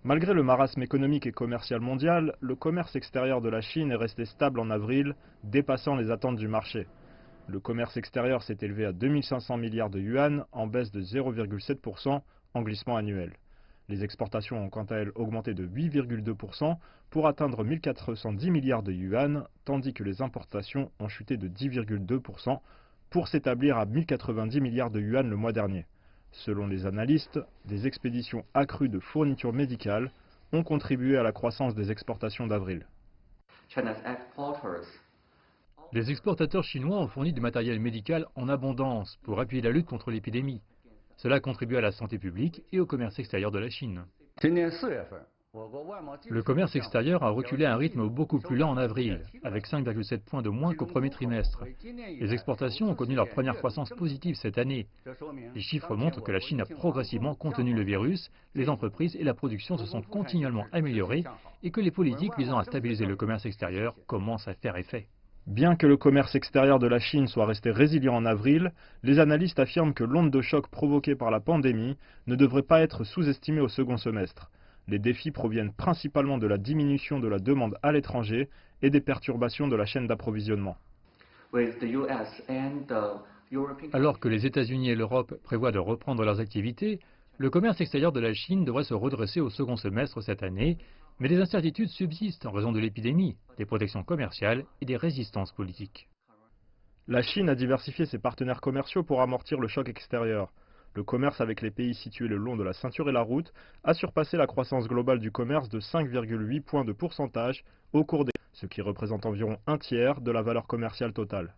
Malgré le marasme économique et commercial mondial, le commerce extérieur de la Chine est resté stable en avril, dépassant les attentes du marché. Le commerce extérieur s'est élevé à 2500 milliards de yuan, en baisse de 0,7% en glissement annuel. Les exportations ont quant à elles augmenté de 8,2% pour atteindre 1410 milliards de yuan, tandis que les importations ont chuté de 10,2% pour s'établir à 1090 milliards de yuan le mois dernier. Selon les analystes, des expéditions accrues de fournitures médicales ont contribué à la croissance des exportations d'avril. Les exportateurs chinois ont fourni du matériel médical en abondance pour appuyer la lutte contre l'épidémie. Cela contribue à la santé publique et au commerce extérieur de la Chine. Le commerce extérieur a reculé à un rythme beaucoup plus lent en avril, avec 5,7 points de moins qu'au premier trimestre. Les exportations ont connu leur première croissance positive cette année. Les chiffres montrent que la Chine a progressivement contenu le virus, les entreprises et la production se sont continuellement améliorées et que les politiques visant à stabiliser le commerce extérieur commencent à faire effet. Bien que le commerce extérieur de la Chine soit resté résilient en avril, les analystes affirment que l'onde de choc provoquée par la pandémie ne devrait pas être sous-estimée au second semestre. Les défis proviennent principalement de la diminution de la demande à l'étranger et des perturbations de la chaîne d'approvisionnement. Alors que les États-Unis et l'Europe prévoient de reprendre leurs activités, le commerce extérieur de la Chine devrait se redresser au second semestre cette année, mais des incertitudes subsistent en raison de l'épidémie, des protections commerciales et des résistances politiques. La Chine a diversifié ses partenaires commerciaux pour amortir le choc extérieur. Le commerce avec les pays situés le long de la ceinture et la route a surpassé la croissance globale du commerce de 5,8 points de pourcentage au cours des... ce qui représente environ un tiers de la valeur commerciale totale.